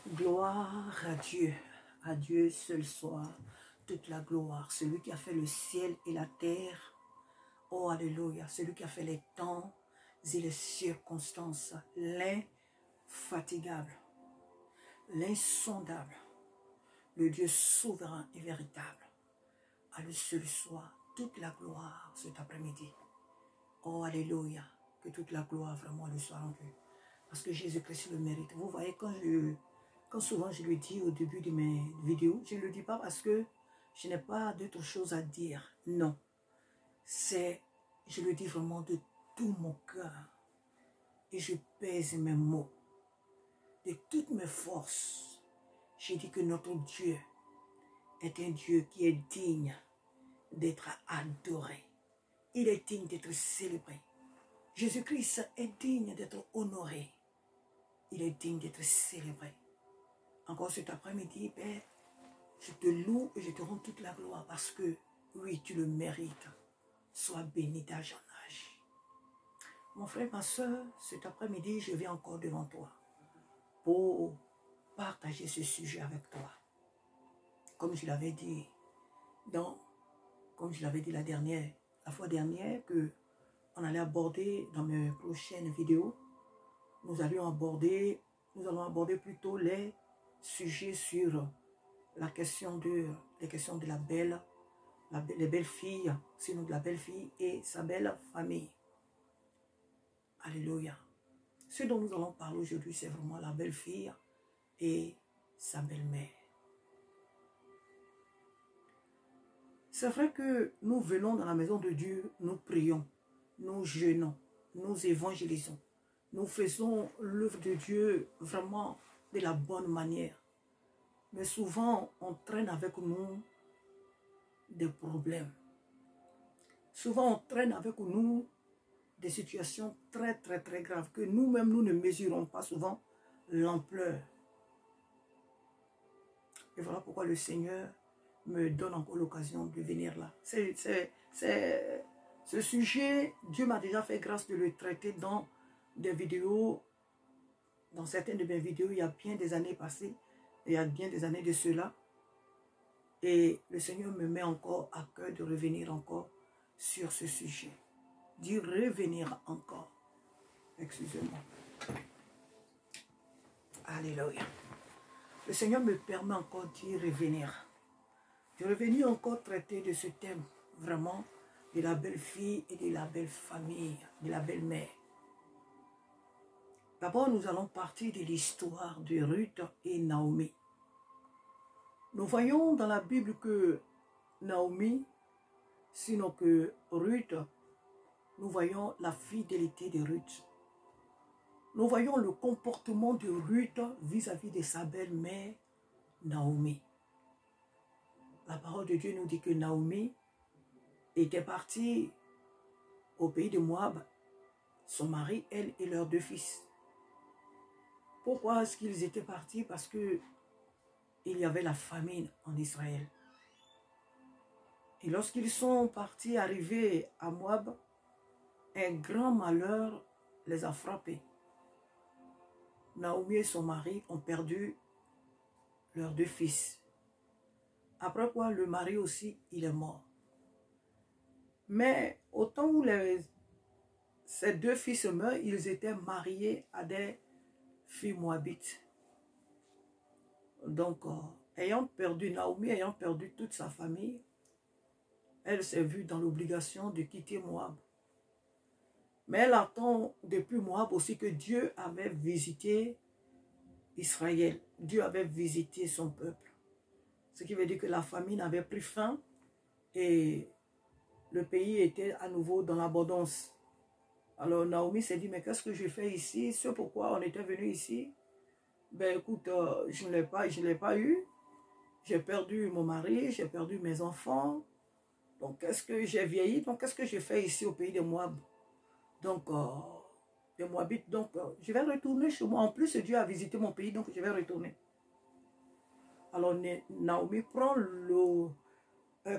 Gloire à Dieu seul soit toute la gloire. Celui qui a fait le ciel et la terre. Oh, alléluia. Celui qui a fait les temps et les circonstances. L'infatigable, l'insondable, le Dieu souverain et véritable. À lui seul soit toute la gloire cet après-midi. Oh, alléluia. Que toute la gloire vraiment lui soit rendue. Parce que Jésus-Christ le mérite. Vous voyez, quand souvent je le dis au début de mes vidéos, je ne le dis pas parce que je n'ai pas d'autre chose à dire. Non. Je le dis vraiment de tout mon cœur. Et je pèse mes mots. De toutes mes forces. J'ai dit que notre Dieu est un Dieu qui est digne d'être adoré. Il est digne d'être célébré. Jésus-Christ est digne d'être honoré. Il est digne d'être célébré. Encore cet après-midi, Père, je te loue et je te rends toute la gloire parce que, oui, tu le mérites. Sois béni d'âge en âge. Mon frère, ma soeur, cet après-midi, je viens encore devant toi pour partager ce sujet avec toi. Comme je l'avais dit la fois dernière, que on allait aborder dans mes prochaines vidéos, nous allons aborder plutôt les sujets sur les questions de les belles filles, sinon de la belle fille et sa belle famille. Alléluia. Ce dont nous allons parler aujourd'hui, c'est vraiment la belle fille et sa belle-mère. C'est vrai que nous venons dans la maison de Dieu, nous prions, nous jeûnons, nous évangélisons. Nous faisons l'œuvre de Dieu vraiment de la bonne manière. Mais souvent, on traîne avec nous des problèmes. Souvent, on traîne avec nous des situations très, très, très graves que nous-mêmes, nous ne mesurons pas souvent l'ampleur. Et voilà pourquoi le Seigneur me donne encore l'occasion de venir là. Ce sujet, Dieu m'a déjà fait grâce de le traiter dans des vidéos, dans certaines de mes vidéos, il y a bien des années passées, il y a bien des années de cela. Et le Seigneur me met encore à cœur de revenir encore sur ce sujet. D'y revenir encore. Excusez-moi. Alléluia. Le Seigneur me permet encore d'y revenir. De revenir encore traiter de ce thème, vraiment, de la belle fille et de la belle famille, de la belle mère. D'abord, nous allons partir de l'histoire de Ruth et Naomi. Nous voyons dans la Bible que Naomi, sinon que Ruth, nous voyons la fidélité de Ruth. Nous voyons le comportement de Ruth vis-à-vis de sa belle-mère, Naomi. La parole de Dieu nous dit que Naomi était partie au pays de Moab, son mari, elle et leurs deux fils. Pourquoi est-ce qu'ils étaient partis? Parce que il y avait la famine en Israël. Et lorsqu'ils sont partis, arrivés à Moab, un grand malheur les a frappés. Naomi et son mari ont perdu leurs deux fils. Après quoi, le mari aussi, il est mort. Mais au temps où ces deux fils meurent, ils étaient mariés à des filles moabites. Donc, Naomi ayant perdu toute sa famille, elle s'est vue dans l'obligation de quitter Moab. Mais elle attend depuis Moab aussi que Dieu avait visité Israël. Dieu avait visité son peuple. Ce qui veut dire que la famine avait pris fin et le pays était à nouveau dans l'abondance. Alors Naomi s'est dit, mais qu'est-ce que je fais ici? C'est pourquoi on était venu ici. Ben écoute, je ne l'ai pas eu. J'ai perdu mon mari, j'ai perdu mes enfants. Donc qu'est-ce que j'ai vieilli? Donc qu'est-ce que je fais ici au pays de Moab? Donc, les Moabites, donc je vais retourner chez moi. En plus, Dieu a visité mon pays, donc je vais retourner. Alors Naomi prend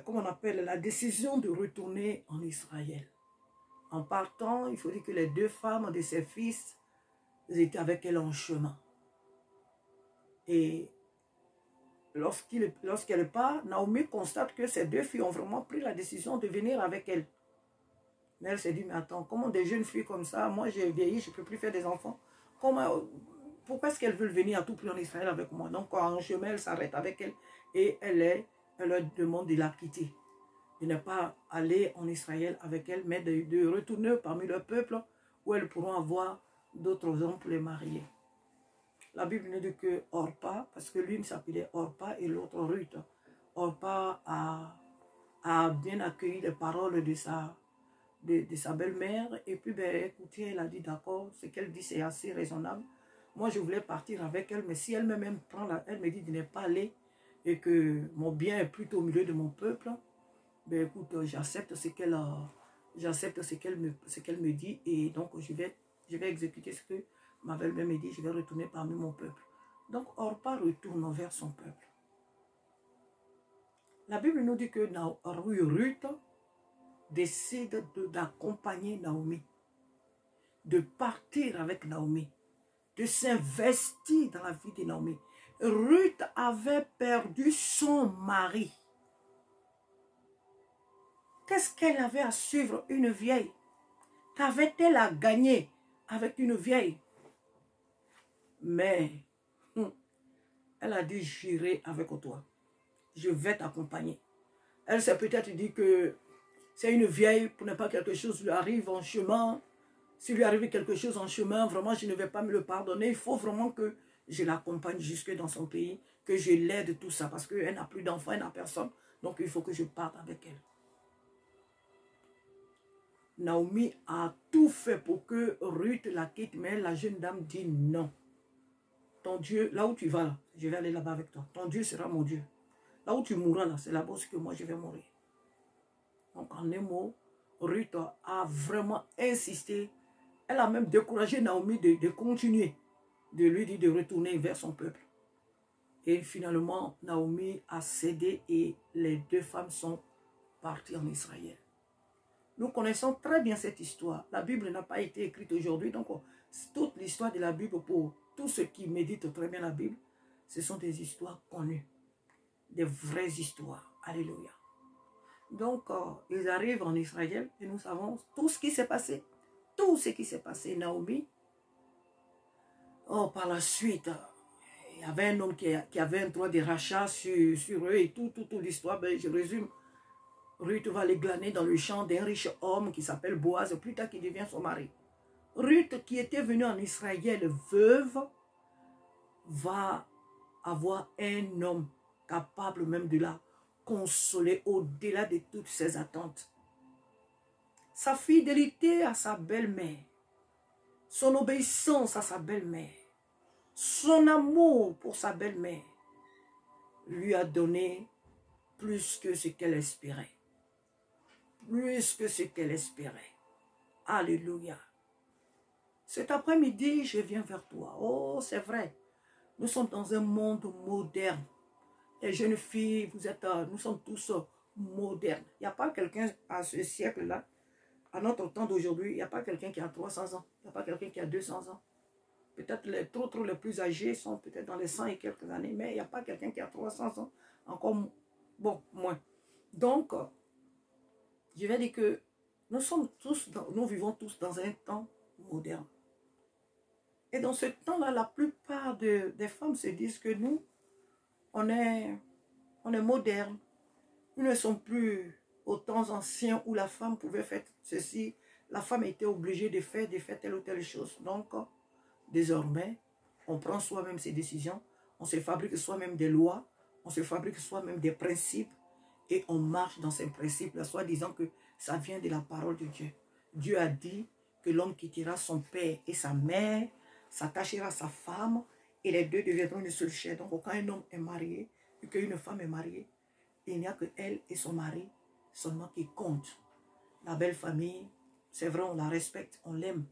comment on appelle, la décision de retourner en Israël. En partant, il faut dire que les deux femmes de ses fils étaient avec elle en chemin. Et lorsqu'elle part, Naomi constate que ces deux filles ont vraiment pris la décision de venir avec elle. Mais elle s'est dit, mais attends, comment des jeunes filles comme ça, moi j'ai vieilli, je ne peux plus faire des enfants. Pourquoi est-ce qu'elles veulent venir à tout prix en Israël avec moi? Donc en chemin, elle s'arrête avec elle et elle leur demande de la quitter. De ne pas aller en Israël avec elle, mais de retourner parmi leur peuple où elles pourront avoir d'autres hommes pour les marier. La Bible nous dit que Orpa, parce que l'une s'appelait Orpa et l'autre Ruth, Orpa a bien accueilli les paroles de sa belle-mère. Et puis, ben, écoutez, elle a dit, d'accord, ce qu'elle dit, c'est assez raisonnable. Moi, je voulais partir avec elle, mais si elle-même elle me dit de ne pas aller et que mon bien est plutôt au milieu de mon peuple, ben écoute, j'accepte ce qu'elle me dit et donc je vais exécuter ce que ma belle-mère me dit, je vais retourner parmi mon peuple. Donc, Orpa retourne vers son peuple. La Bible nous dit que Ruth décide d'accompagner Naomi, de partir avec Naomi, de s'investir dans la vie de Naomi. Ruth avait perdu son mari. Qu'est-ce qu'elle avait à suivre une vieille? Qu'avait-elle à gagner avec une vieille? Mais elle a dit, j'irai avec toi. Je vais t'accompagner. Elle s'est peut-être dit que c'est une vieille, pour ne pas quelque chose lui arrive en chemin. S'il lui arrive quelque chose en chemin, vraiment, je ne vais pas me le pardonner. Il faut vraiment que je l'accompagne jusque dans son pays, que je l'aide, tout ça, parce qu'elle n'a plus d'enfants, elle n'a personne. Donc, il faut que je parte avec elle. Naomi a tout fait pour que Ruth la quitte, mais la jeune dame dit non. Ton Dieu, là où tu vas, là, je vais aller là-bas avec toi. Ton Dieu sera mon Dieu. Là où tu mourras, là, c'est là-bas que moi je vais mourir. Donc en un mot, Ruth a vraiment insisté. Elle a même découragé Naomi de continuer, de lui dire de retourner vers son peuple. Et finalement, Naomi a cédé et les deux femmes sont parties en Israël. Nous connaissons très bien cette histoire. La Bible n'a pas été écrite aujourd'hui. Donc, toute l'histoire de la Bible, pour tous ceux qui méditent très bien la Bible, ce sont des histoires connues. Des vraies histoires. Alléluia. Donc, ils arrivent en Israël et nous savons tout ce qui s'est passé. Tout ce qui s'est passé. Naomi, par la suite, il y avait un homme qui avait un droit de rachat sur eux et toute l'histoire. Ben, je résume. Ruth va les glaner dans le champ d'un riche homme qui s'appelle Boaz, plus tard qui devient son mari. Ruth, qui était venue en Israël veuve, va avoir un homme capable même de la consoler au-delà de toutes ses attentes. Sa fidélité à sa belle-mère, son obéissance à sa belle-mère, son amour pour sa belle-mère lui a donné plus que ce qu'elle espérait. Plus que ce qu'elle espérait. Alléluia. Cet après-midi, je viens vers toi. Oh, c'est vrai. Nous sommes dans un monde moderne. Les jeunes filles, nous sommes tous modernes. Il n'y a pas quelqu'un à ce siècle-là, à notre temps d'aujourd'hui, il n'y a pas quelqu'un qui a 300 ans. Il n'y a pas quelqu'un qui a 200 ans. Peut-être les les plus âgés sont peut-être dans les 100 et quelques années, mais il n'y a pas quelqu'un qui a 300 ans. Encore, bon, moins. Donc, je vais dire que nous vivons tous dans un temps moderne. Et dans ce temps-là, la plupart des femmes se disent que nous, on est modernes. Nous ne sommes plus aux temps anciens où la femme pouvait faire ceci. La femme était obligée de faire telle ou telle chose. Donc, désormais, on prend soi-même ses décisions. On se fabrique soi-même des lois. On se fabrique soi-même des principes. Et on marche dans ces principes-là, soit disant que ça vient de la parole de Dieu. Dieu a dit que l'homme quittera son père et sa mère, s'attachera à sa femme, et les deux deviendront une seule chair. Donc quand un homme est marié, et qu'une femme est mariée, il n'y a que elle et son mari seulement qui comptent. La belle famille, c'est vrai, on la respecte, on l'aime,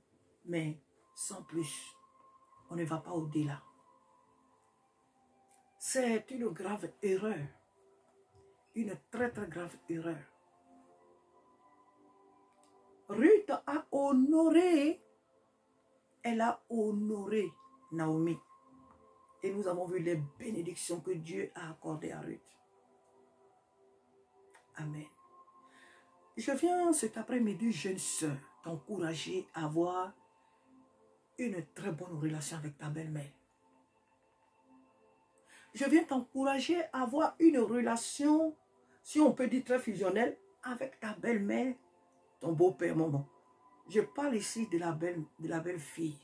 mais sans plus. On ne va pas au-delà. C'est une grave erreur. Une très très grave erreur. Ruth a honoré, elle a honoré Naomi. Et nous avons vu les bénédictions que Dieu a accordées à Ruth. Amen. Je viens cet après-midi, jeune sœur, t'encourager à avoir une très bonne relation avec ta belle-mère. Je viens t'encourager à avoir une relation, si on peut dire très fusionnelle, avec ta belle-mère, ton beau-père, maman. Je parle ici de la belle-fille.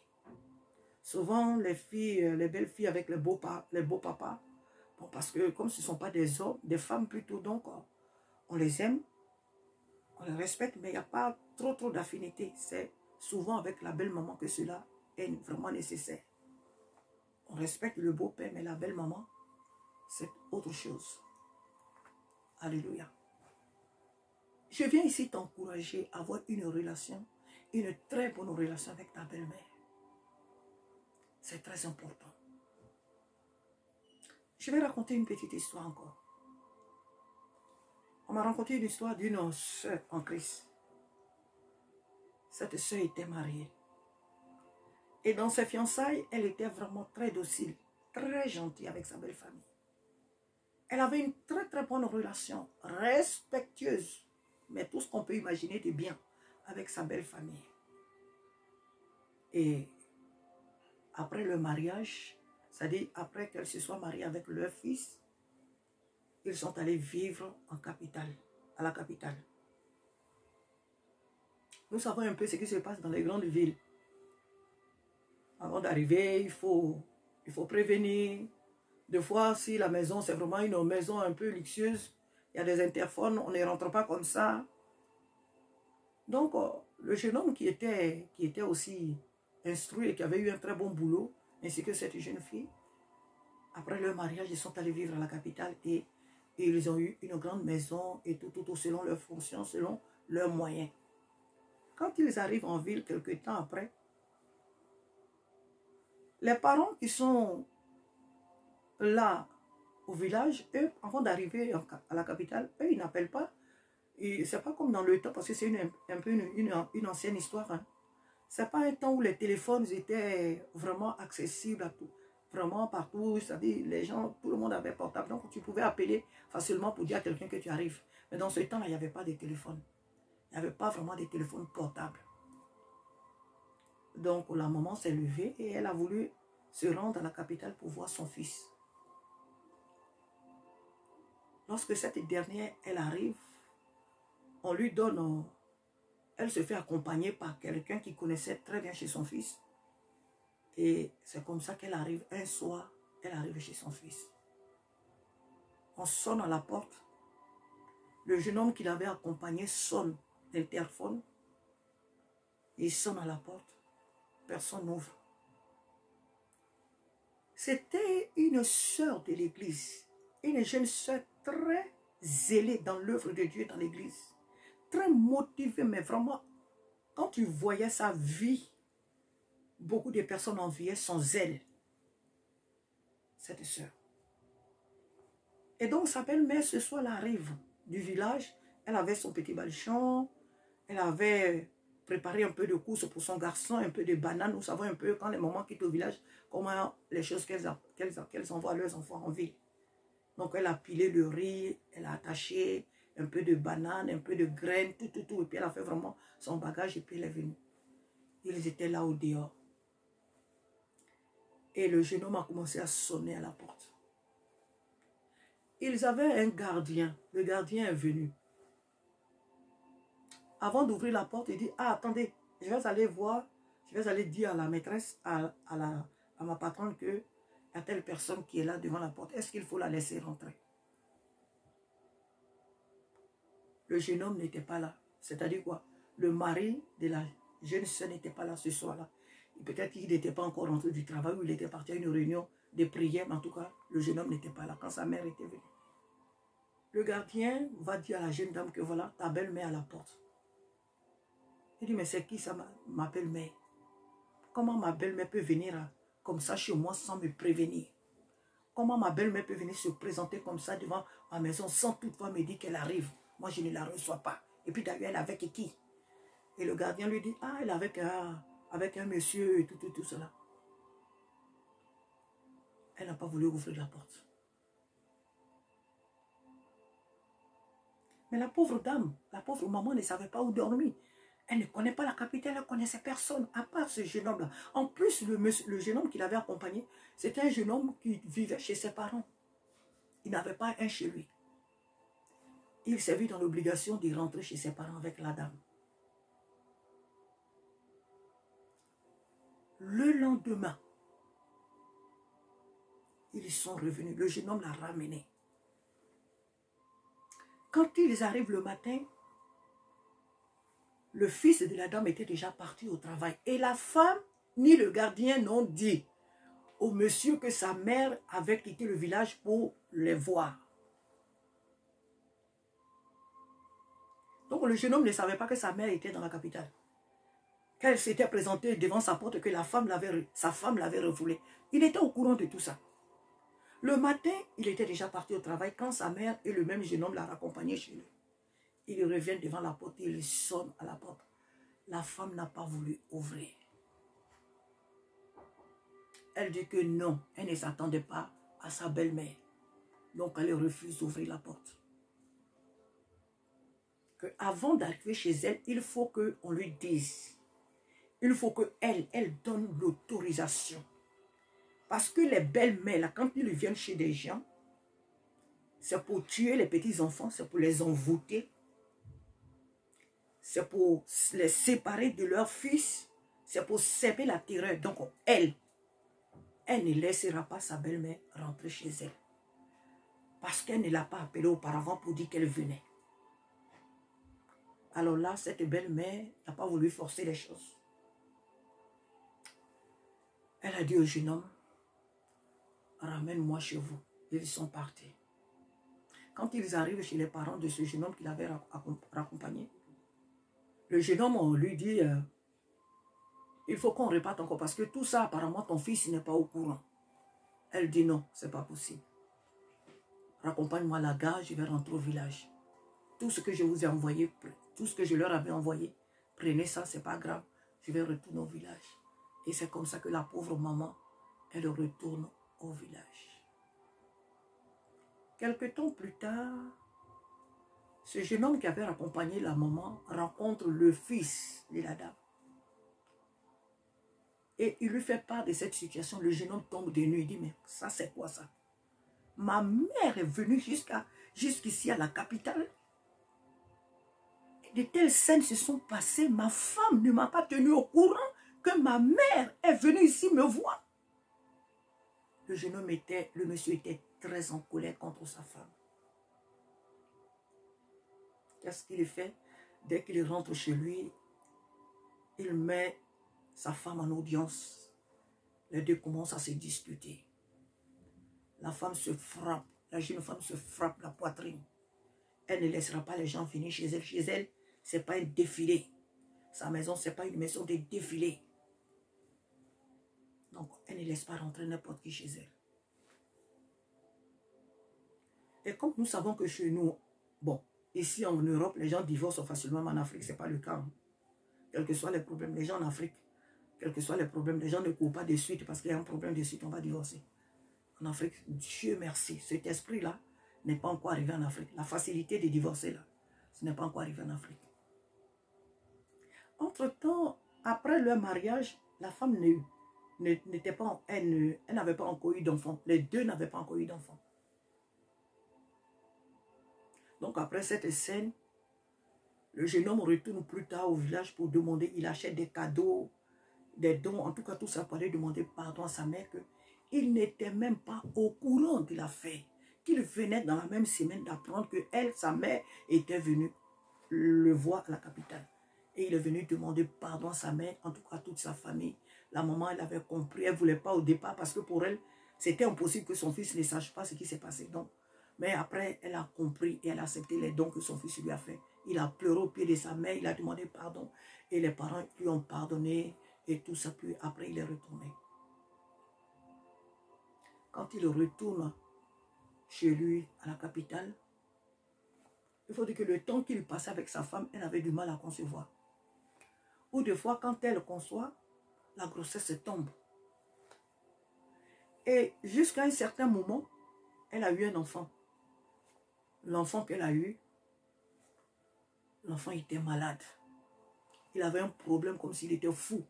Souvent, les filles, les belles filles avec les beaux papas, bon, parce que comme ce ne sont pas des hommes, des femmes plutôt, donc on les aime, on les respecte, mais il n'y a pas trop d'affinité. C'est souvent avec la belle-maman que cela est vraiment nécessaire. On respecte le beau-père, mais la belle-maman, c'est autre chose. Alléluia. Je viens ici t'encourager à avoir une relation, une très bonne relation avec ta belle-mère. C'est très important. Je vais raconter une petite histoire encore. On m'a raconté une histoire d'une sœur en Christ. Cette sœur était mariée. Et dans ses fiançailles, elle était vraiment très docile, très gentille avec sa belle famille. Elle avait une très bonne relation, respectueuse, mais tout ce qu'on peut imaginer de bien avec sa belle famille. Et après le mariage, c'est-à-dire après qu'elle se soit mariée avec leur fils, ils sont allés vivre en capitale, à la capitale. Nous savons un peu ce qui se passe dans les grandes villes. Avant d'arriver, il faut prévenir. Des fois, si la maison, c'est vraiment une maison un peu luxueuse, il y a des interphones, on ne rentre pas comme ça. Donc, le jeune homme qui était aussi instruit et qui avait eu un très bon boulot, ainsi que cette jeune fille, après leur mariage, ils sont allés vivre à la capitale et ils ont eu une grande maison et tout selon leurs fonctions, selon leurs moyens. Quand ils arrivent en ville, quelque temps après, les parents qui sont là au village, eux, avant d'arriver à la capitale, eux, ils n'appellent pas. C'est pas comme dans le temps, parce que c'est un peu une ancienne histoire. Hein. C'est pas un temps où les téléphones étaient vraiment accessibles à tout. Vraiment partout, c'est-à-dire les gens, tout le monde avait portable. Donc tu pouvais appeler facilement pour dire à quelqu'un que tu arrives. Mais dans ce temps-là, il n'y avait pas de téléphone. Il n'y avait pas vraiment de téléphone portable. Donc la maman s'est levée et elle a voulu se rendre à la capitale pour voir son fils. Lorsque cette dernière, elle arrive, on lui donne, elle se fait accompagner par quelqu'un qui connaissait très bien chez son fils. Et c'est comme ça qu'elle arrive un soir, elle arrive chez son fils. On sonne à la porte. Le jeune homme qui l'avait accompagné sonne l'interphone. Il sonne à la porte. Personne n'ouvre. C'était une sœur de l'église, une jeune sœur très zélée dans l'œuvre de Dieu dans l'église, très motivée, mais vraiment, quand tu voyais sa vie, beaucoup de personnes enviaient son zèle, cette sœur. Et donc sa belle-mère ce soir-là arrive du village, elle avait son petit balchon, elle avait préparé un peu de courses pour son garçon, un peu de bananes. Nous savons un peu quand les mamans quittent au village, comment les choses qu'elles envoient à leurs enfants en ville. Donc elle a pilé le riz, elle a attaché un peu de bananes, un peu de graines, tout. Et puis elle a fait vraiment son bagage et puis elle est venue. Ils étaient là au dehors. Et le jeune homme a commencé à sonner à la porte. Ils avaient un gardien. Le gardien est venu. Avant d'ouvrir la porte, il dit, ah, attendez, je vais aller voir, je vais aller dire à la maîtresse, à ma patronne que y a telle personne qui est là devant la porte. Est-ce qu'il faut la laisser rentrer? Le jeune homme n'était pas là. C'est-à-dire quoi? Le mari de la jeune sœur n'était pas là ce soir-là. Peut-être qu'il n'était pas encore rentré du travail ou il était parti à une réunion de prière. Mais en tout cas, le jeune homme n'était pas là quand sa mère était venue. Le gardien va dire à la jeune dame que voilà, ta belle-mère à la porte. Il dit, mais c'est qui ça, ma belle-mère? Comment ma belle-mère peut venir comme ça chez moi sans me prévenir? Comment ma belle-mère peut venir se présenter comme ça devant ma maison sans toutefois me dire qu'elle arrive? Moi, je ne la reçois pas. Et puis d'ailleurs, elle est avec qui? Et le gardien lui dit, ah, elle est avec un monsieur et tout cela. Elle n'a pas voulu ouvrir la porte. Mais la pauvre dame, la pauvre maman ne savait pas où dormir. Elle ne connaît pas la capitale, elle ne connaissait personne, à part ce jeune homme-là. En plus, le jeune homme qui l'avait accompagné, c'était un jeune homme qui vivait chez ses parents. Il n'avait pas un chez lui. Il s'est vu dans l'obligation de rentrer chez ses parents avec la dame. Le lendemain, ils sont revenus. Le jeune homme l'a ramené. Quand ils arrivent le matin, le fils de la dame était déjà parti au travail. Et la femme ni le gardien n'ont dit au monsieur que sa mère avait quitté le village pour les voir. Donc le jeune homme ne savait pas que sa mère était dans la capitale. Qu'elle s'était présentée devant sa porte, que sa femme l'avait refoulée. Il était au courant de tout ça. Le matin, il était déjà parti au travail quand sa mère et le même jeune homme l'ont raccompagné chez lui. Il revient devant la porte et il sonne à la porte. La femme n'a pas voulu ouvrir. Elle dit que non, elle ne s'attendait pas à sa belle-mère. Donc elle refuse d'ouvrir la porte. Avant d'arriver chez elle, il faut qu'on lui dise. Il faut qu'elle donne l'autorisation. Parce que les belles-mères, là, quand ils viennent chez des gens, c'est pour tuer les petits-enfants, c'est pour les envoûter, c'est pour les séparer de leur fils, c'est pour semer la terreur. Donc elle ne laissera pas sa belle-mère rentrer chez elle. Parce qu'elle ne l'a pas appelée auparavant pour dire qu'elle venait. Alors là, cette belle-mère n'a pas voulu forcer les choses. Elle a dit au jeune homme, ramène-moi chez vous. Ils sont partis. Quand ils arrivent chez les parents de ce jeune homme qu'il avait raccompagné, le jeune homme, on lui dit, il faut qu'on réparte encore parce que tout ça, apparemment, ton fils n'est pas au courant. Elle dit non, c'est pas possible. Raccompagne-moi à la gare, je vais rentrer au village. Tout ce que je vous ai envoyé, tout ce que je leur avais envoyé, prenez ça, c'est pas grave. Je vais retourner au village. Et c'est comme ça que la pauvre maman, elle retourne au village. Quelque temps plus tard, ce jeune homme qui avait accompagné la maman rencontre le fils de la dame. Et il lui fait part de cette situation. Le jeune homme tombe de nuit. Il dit, mais ça c'est quoi ça? Ma mère est venue jusqu'ici à la capitale. De telles scènes se sont passées. Ma femme ne m'a pas tenu au courant que ma mère est venue ici me voir. Le jeune homme le monsieur était très en colère contre sa femme. Qu'est-ce qu'il fait? Dès qu'il rentre chez lui, il met sa femme en audience. Les deux commencent à se disputer. La femme se frappe, la jeune femme se frappe la poitrine. Elle ne laissera pas les gens venir chez elle. Chez elle, ce n'est pas un défilé. Sa maison, ce n'est pas une maison de défilé. Donc, elle ne laisse pas rentrer n'importe qui chez elle. Et comme nous savons que chez nous, bon, ici en Europe, les gens divorcent facilement, mais en Afrique, ce n'est pas le cas. Quels que soient les problèmes, les gens en Afrique, quels que soient les problèmes, les gens ne courent pas de suite parce qu'il y a un problème de suite, on va divorcer. En Afrique, Dieu merci, cet esprit-là n'est pas encore arrivé en Afrique. La facilité de divorcer, là, ce n'est pas encore arrivé en Afrique. Entre-temps, après leur mariage, la femme n'était pas, elle n'avait pas encore eu d'enfant. Les deux n'avaient pas encore eu d'enfant. Donc après cette scène, le jeune homme retourne plus tard au village pour demander, il achète des cadeaux, des dons, en tout cas tout ça pour aller demander pardon à sa mère qu'il n'était même pas au courant de l'affaire, qu'il venait dans la même semaine d'apprendre que elle, sa mère, était venue le voir à la capitale. Et il est venu demander pardon à sa mère, en tout cas à toute sa famille. La maman, elle avait compris, elle ne voulait pas au départ parce que pour elle, c'était impossible que son fils ne sache pas ce qui s'est passé. Donc, mais après, elle a compris et elle a accepté les dons que son fils lui a fait. Il a pleuré au pied de sa mère, il a demandé pardon. Et les parents lui ont pardonné et tout ça. Puis après, il est retourné. Quand il retourne chez lui, à la capitale, il faut dire que le temps qu'il passait avec sa femme, elle avait du mal à concevoir. Ou des fois, quand elle conçoit, la grossesse tombe. Et jusqu'à un certain moment, elle a eu un enfant. L'enfant qu'elle a eu, l'enfant était malade. Il avait un problème comme s'il était fou.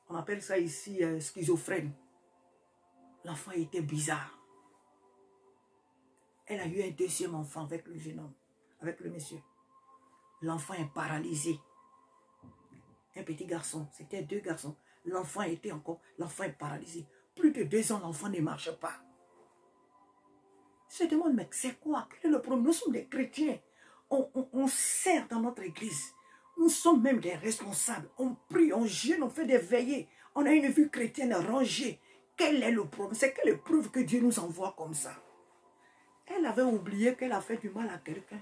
On appelle ça ici schizophrène. L'enfant était bizarre. Elle a eu un deuxième enfant avec le jeune homme, avec le monsieur. L'enfant est paralysé. Un petit garçon, c'était 2 garçons. L'enfant est paralysé. Plus de 2 ans, l'enfant ne marche pas. Je me demande, mais c'est quoi? Quel est le problème? Nous sommes des chrétiens. On sert dans notre église. Nous sommes même des responsables. On prie, on jeûne, on fait des veillées. On a une vie chrétienne rangée. Quel est le problème? C'est quelle preuve que Dieu nous envoie comme ça? Elle avait oublié qu'elle a fait du mal à quelqu'un.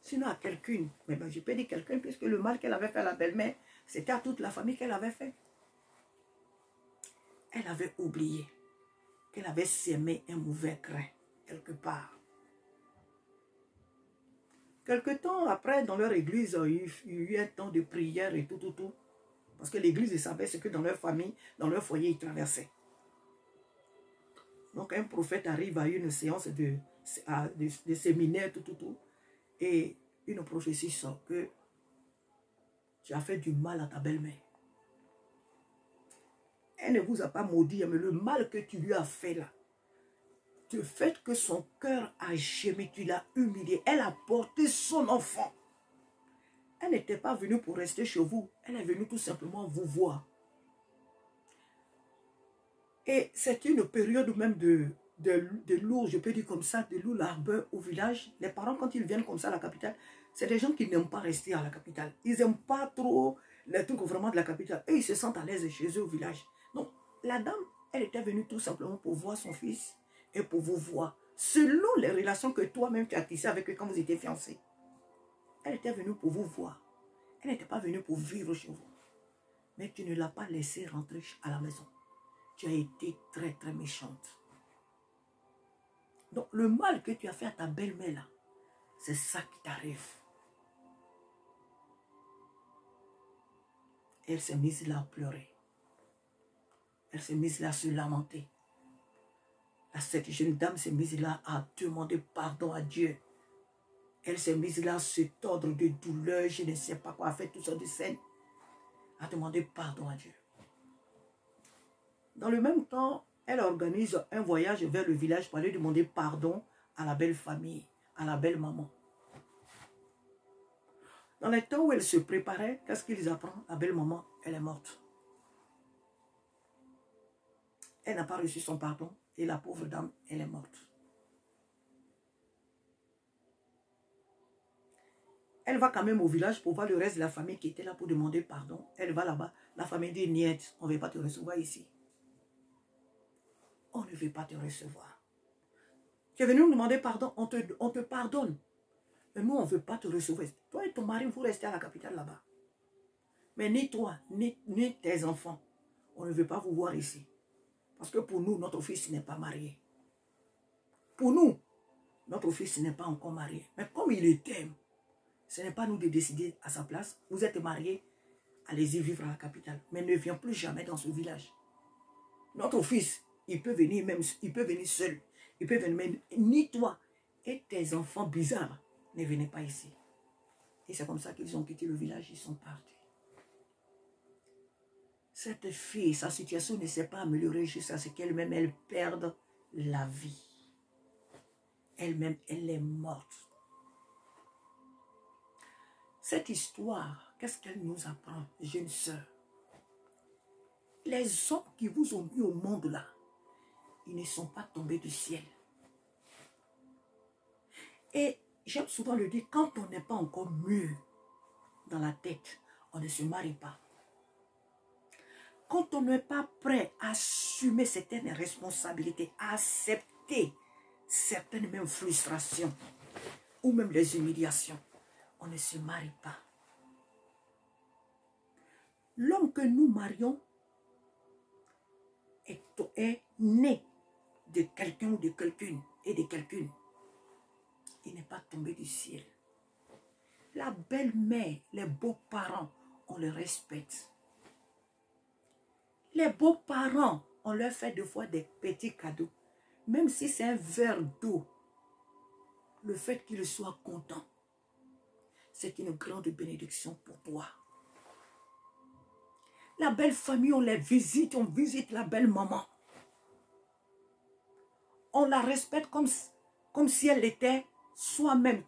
Sinon à quelqu'une. Mais ben, je peux dire quelqu'un puisque le mal qu'elle avait fait à la belle-mère, c'était à toute la famille qu'elle avait fait. Elle avait oublié qu'elle avait sémé un mauvais grain quelque part. Quelque temps après, dans leur église, il y a eu un temps de prière et tout. Parce que l'église, ils savaient ce que dans leur famille, dans leur foyer, ils traversaient. Donc, un prophète arrive à une séance de séminaire, tout. Et une prophétie sort que tu as fait du mal à ta belle-mère. Elle ne vous a pas maudit, mais le mal que tu lui as fait là, le fait que son cœur a gémi, tu l'as humilié, elle a porté son enfant. Elle n'était pas venue pour rester chez vous, elle est venue tout simplement vous voir. Et c'est une période même de loup, je peux dire comme ça, de loup l'arbeur au village. Les parents, quand ils viennent comme ça à la capitale, c'est des gens qui n'aiment pas rester à la capitale. Ils n'aiment pas trop les trucs vraiment de la capitale. Et ils se sentent à l'aise chez eux au village. Donc, la dame, elle était venue tout simplement pour voir son fils et pour vous voir. Selon les relations que toi-même tu as tissées avec eux quand vous étiez fiancés. Elle était venue pour vous voir. Elle n'était pas venue pour vivre chez vous. Mais tu ne l'as pas laissée rentrer à la maison. Tu as été très, très méchante. Donc, le mal que tu as fait à ta belle-mère, là, c'est ça qui t'arrive. Elle s'est mise là à pleurer. Elle s'est mise là à se lamenter. Cette jeune dame s'est mise là à demander pardon à Dieu. Elle s'est mise là à se tordre de douleur, je ne sais pas quoi, à faire toutes sortes de scènes, à demander pardon à Dieu. Dans le même temps, elle organise un voyage vers le village pour aller demander pardon à la belle famille, à la belle maman. Dans le temps où elle se préparait, qu'est-ce qu'ils apprennent? La belle maman, elle est morte. Elle n'a pas reçu son pardon et la pauvre dame, elle est morte. Elle va quand même au village pour voir le reste de la famille qui était là pour demander pardon. Elle va là-bas. La famille dit, niet, on ne veut pas te recevoir ici. On ne veut pas te recevoir. Tu es venu nous demander pardon, on te pardonne. Mais nous, on ne veut pas te recevoir. Toi et ton mari, vous restez à la capitale là-bas. Mais ni toi, ni tes enfants, on ne veut pas vous voir ici. Parce que pour nous, notre fils n'est pas marié. Pour nous, notre fils n'est pas encore marié. Mais comme il t'aime, ce n'est pas nous de décider à sa place. Vous êtes mariés, allez-y vivre à la capitale. Mais ne viens plus jamais dans ce village. Notre fils, il peut venir même, il peut venir seul. Il peut venir même, ni toi et tes enfants bizarres ne venez pas ici. Et c'est comme ça qu'ils ont quitté le village, ils sont partis. Cette fille, sa situation ne s'est pas améliorée jusqu'à ce qu'elle-même, elle perde la vie. Elle-même, elle est morte. Cette histoire, qu'est-ce qu'elle nous apprend, jeune sœur? Les hommes qui vous ont mis au monde là, ils ne sont pas tombés du ciel. Et j'aime souvent le dire, quand on n'est pas encore mûr dans la tête, on ne se marie pas. Quand on n'est pas prêt à assumer certaines responsabilités, à accepter certaines même frustrations ou même les humiliations, on ne se marie pas. L'homme que nous marions est né de quelqu'un ou de quelqu'une et de quelqu'une. Il n'est pas tombé du ciel. La belle-mère, les beaux-parents, on les respecte. Les beaux-parents, on leur fait deux fois des petits cadeaux. Même si c'est un verre d'eau, le fait qu'ils soient contents, c'est une grande bénédiction pour toi. La belle famille, on les visite, on visite la belle maman. On la respecte comme si elle était soi-même,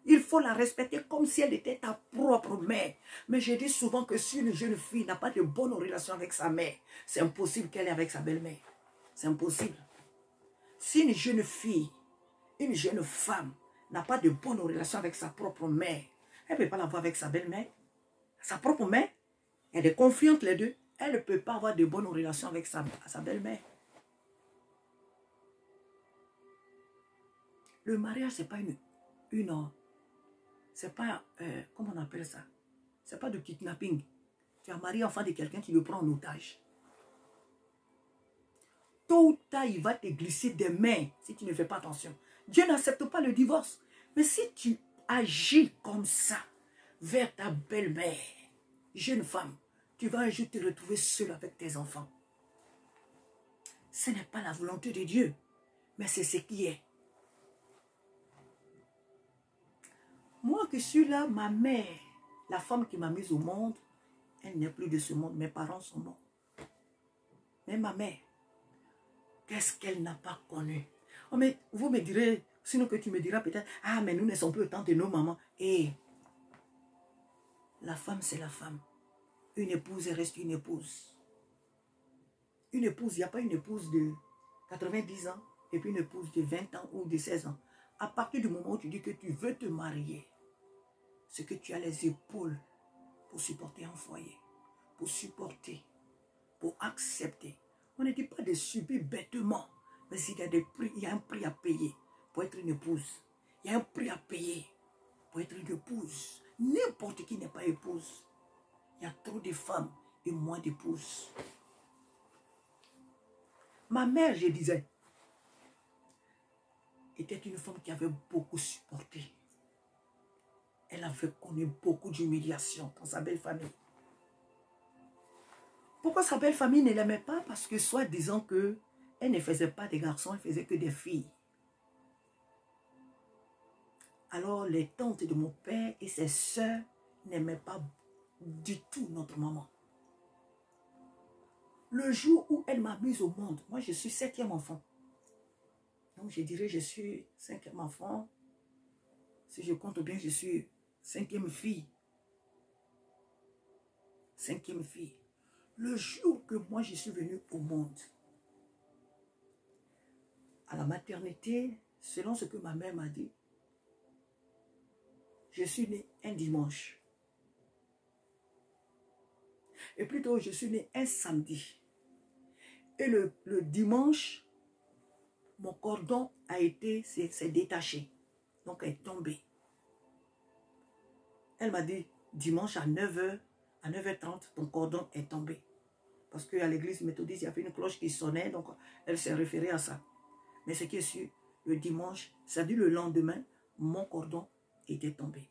il faut la respecter comme si elle était ta propre mère. Mais je dis souvent que si une jeune fille n'a pas de bonne relation avec sa mère, c'est impossible qu'elle ait avec sa belle-mère. C'est impossible. Si une jeune fille, une jeune femme n'a pas de bonne relation avec sa propre mère, elle ne peut pas l'avoir avec sa belle-mère. Sa propre mère, il y a des conflits entre les deux. Elle ne peut pas avoir de bonnes relations avec sa belle-mère. Le mariage, ce n'est pas c'est pas, comment on appelle ça? C'est pas de kidnapping. Tu as marié enfant de quelqu'un qui le prend en otage. Tôt ou tard, il va te glisser des mains si tu ne fais pas attention. Dieu n'accepte pas le divorce. Mais si tu agis comme ça vers ta belle-mère, jeune femme, tu vas un jour te retrouver seule avec tes enfants. Ce n'est pas la volonté de Dieu, mais c'est ce qui est. Moi qui suis là, ma mère, la femme qui m'a mise au monde, elle n'est plus de ce monde. Mes parents sont morts. Mais ma mère, qu'est-ce qu'elle n'a pas connu? Oh, mais vous me direz, sinon que tu me diras peut-être, ah, mais nous ne sommes plus autant de nos mamans. Et la femme, c'est la femme. Une épouse, elle reste une épouse. Une épouse, il n'y a pas une épouse de 90 ans et puis une épouse de 20 ans ou de 16 ans. À partir du moment où tu dis que tu veux te marier, c'est que tu as les épaules pour supporter un foyer, pour supporter, pour accepter. On ne dit pas de subir bêtement, mais il y a un prix à payer pour être une épouse. Il y a un prix à payer pour être une épouse. N'importe qui n'est pas épouse. Il y a trop de femmes et moins d'épouses. Ma mère, je disais, était une femme qui avait beaucoup supporté. Elle avait connu beaucoup d'humiliation dans sa belle famille. Pourquoi sa belle famille ne l'aimait pas? Parce que soi-disant qu'elle ne faisait pas des garçons, elle faisait que des filles. Alors les tantes de mon père et ses sœurs n'aimaient pas du tout notre maman. Le jour où elle m'a mise au monde, moi je suis 7e enfant. Donc je dirais je suis 5e enfant. Si je compte bien, je suis 5e fille. 5e fille. Le jour que moi je suis venue au monde, à la maternité, selon ce que ma mère m'a dit, je suis née un dimanche. Et plutôt, je suis née un samedi. Et le dimanche, mon cordon s'est détaché. Donc, elle est tombée. Elle m'a dit, dimanche à 9h, à 9h30, ton cordon est tombé. Parce qu'à l'église méthodiste, il y avait une cloche qui sonnait, donc elle s'est référée à ça. Mais ce qui est sûr, le dimanche, ça dit le lendemain, mon cordon était tombé.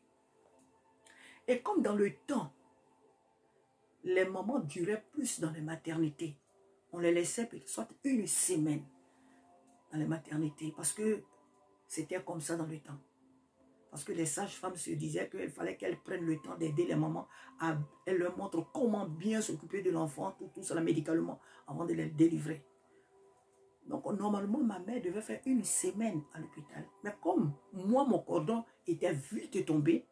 Et comme dans le temps, les mamans duraient plus dans les maternités, on les laissait soit une semaine dans les maternités, parce que c'était comme ça dans le temps. Parce que les sages-femmes se disaient qu'il fallait qu'elles prennent le temps d'aider les mamans. Elles leur montrent comment bien s'occuper de l'enfant, tout cela médicalement, avant de les délivrer. Donc, normalement, ma mère devait faire une semaine à l'hôpital. Mais comme moi, mon cordon était vite tombé,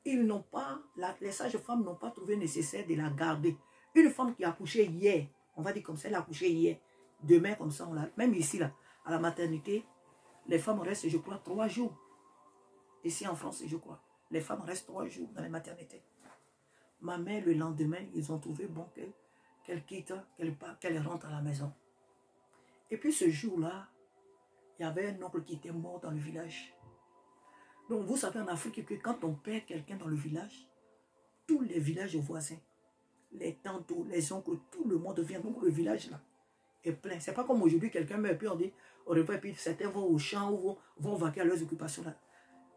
les sages-femmes n'ont pas trouvé nécessaire de la garder. Une femme qui a accouché hier, on va dire comme ça, elle a accouché hier. Demain, comme ça, même ici, là, à la maternité, les femmes restent, je crois, 3 jours. Ici en France, je crois. Les femmes restent 3 jours dans les maternités. Ma mère, le lendemain, ils ont trouvé bon qu'elle quitte, qu'elle rentre à la maison. Et puis ce jour-là, il y avait un oncle qui était mort dans le village. Donc vous savez en Afrique que quand on perd quelqu'un dans le village, tous les villages voisins, les tantes, les oncles, tout le monde vient. Donc le village là est plein. C'est pas comme aujourd'hui, quelqu'un meurt, puis on dit, au revoir, puis certains vont au champ ou vont vaquer à leurs occupations là.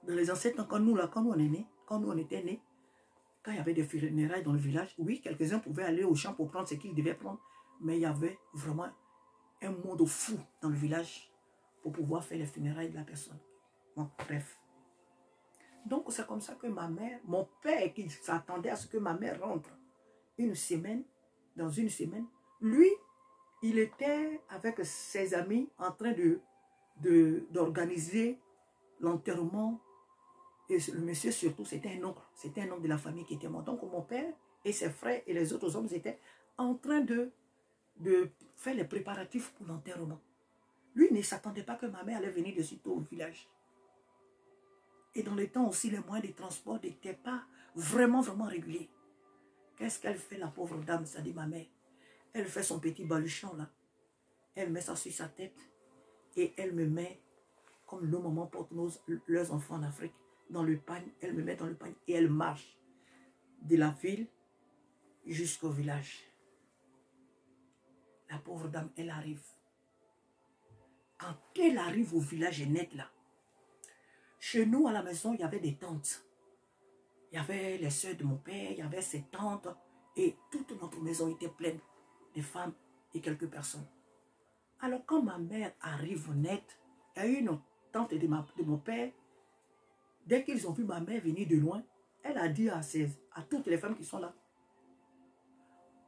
Dans les anciens temps, quand nous on est nés, quand nous on était nés, quand il y avait des funérailles dans le village, oui, quelques-uns pouvaient aller au champ pour prendre ce qu'ils devaient prendre, mais il y avait vraiment un monde fou dans le village pour pouvoir faire les funérailles de la personne. Bon, bref. Donc, c'est comme ça que ma mère, mon père qui s'attendait à ce que ma mère rentre dans une semaine, lui, il était avec ses amis en train d'organiser l'enterrement. Et le monsieur surtout, c'était un oncle de la famille qui était mort. Donc mon père et ses frères et les autres hommes étaient en train de faire les préparatifs pour l'enterrement. Lui ne s'attendait pas que ma mère allait venir de sitôt au village. Et dans les temps aussi, les moyens de transport n'étaient pas vraiment réguliers. Qu'est-ce qu'elle fait, la pauvre dame, ça dit ma mère? Elle fait son petit baluchon là. Elle met ça sur sa tête et elle me met, comme nos mamans portent leurs enfants en Afrique, dans le pagne. Elle me met dans le pagne et elle marche de la ville jusqu'au village. La pauvre dame, elle arrive. Quand elle arrive au village net là, chez nous à la maison, il y avait des tantes. Il y avait les soeurs de mon père, il y avait ses tantes. Et toute notre maison était pleine de femmes et quelques personnes. Alors quand ma mère arrive net, il y a eu une tante de mon père. Dès qu'ils ont vu ma mère venir de loin, elle a dit à toutes les femmes qui sont là,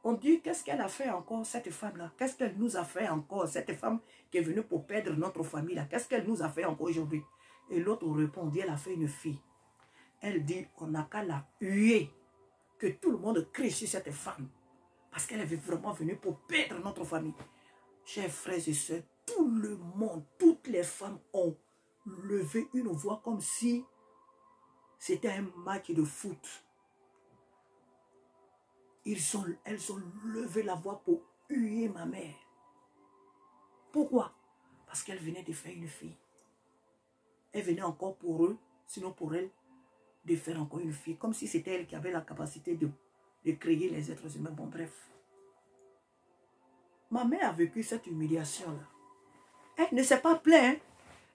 on dit, qu'est-ce qu'elle a fait encore, cette femme-là? Qu'est-ce qu'elle nous a fait encore, cette femme qui est venue pour perdre notre famille là? Qu'est-ce qu'elle nous a fait encore aujourd'hui? Et l'autre répondit, elle a fait une fille. Elle dit, on n'a qu'à la huer, que tout le monde crie sur cette femme, parce qu'elle est vraiment venue pour perdre notre famille. Chers frères et sœurs, tout le monde, toutes les femmes ont levé une voix comme si c'était un match de foot. Elles ont levé la voix pour huer ma mère. Pourquoi? Parce qu'elle venait de faire une fille. Elle venait encore pour eux, sinon pour elle, de faire encore une fille. Comme si c'était elle qui avait la capacité de créer les êtres humains. Bon, bref. Ma mère a vécu cette humiliation-là. Elle ne s'est pas plainte.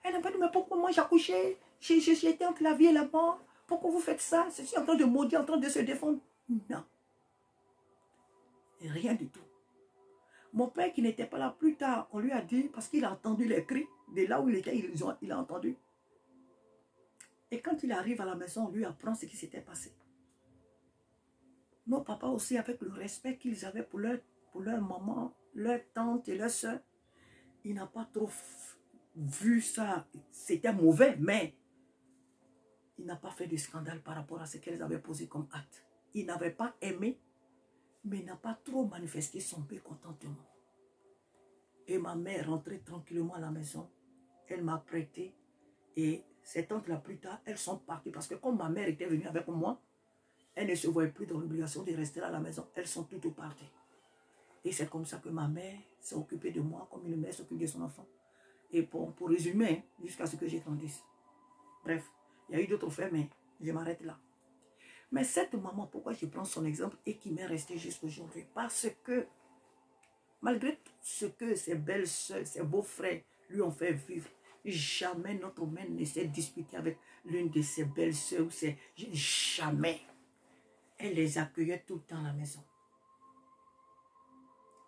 Elle n'a pas dit, mais pourquoi moi j'ai accouché? J'étais entre la vie et la mort. Pourquoi vous faites ça? Je suis en train de maudire, en train de se défendre. Non. Rien du tout. Mon père qui n'était pas là plus tard, on lui a dit, parce qu'il a entendu les cris, de là où il était, il a entendu. Et quand il arrive à la maison, on lui apprend ce qui s'était passé. Nos papas aussi, avec le respect qu'ils avaient pour leur maman, leur tante et leur soeur, il n'a pas trop vu ça. C'était mauvais, mais il n'a pas fait de scandale par rapport à ce qu'elles avaient posé comme acte. Il n'avait pas aimé, mais il n'a pas trop manifesté son mécontentement. Et ma mère rentrait tranquillement à la maison. Elle m'a prêté. Et ces tantes-là, plus tard, elles sont parties. Parce que comme ma mère était venue avec moi, elles ne se voyaient plus dans l'obligation de rester à la maison. Elles sont toutes parties. Et c'est comme ça que ma mère s'est occupée de moi, comme une mère s'occupe de son enfant. Et pour résumer, jusqu'à ce que j'ai grandisse. Bref, il y a eu d'autres faits, mais je m'arrête là. Mais cette maman, pourquoi je prends son exemple et qui m'est restée jusqu'à aujourd'hui? Parce que, malgré tout ce que ses belles soeurs, ses beaux-frères lui ont fait vivre, jamais notre mère ne s'est disputée avec l'une de ses belles soeurs. Jamais. Elle les accueillait tout le temps à la maison.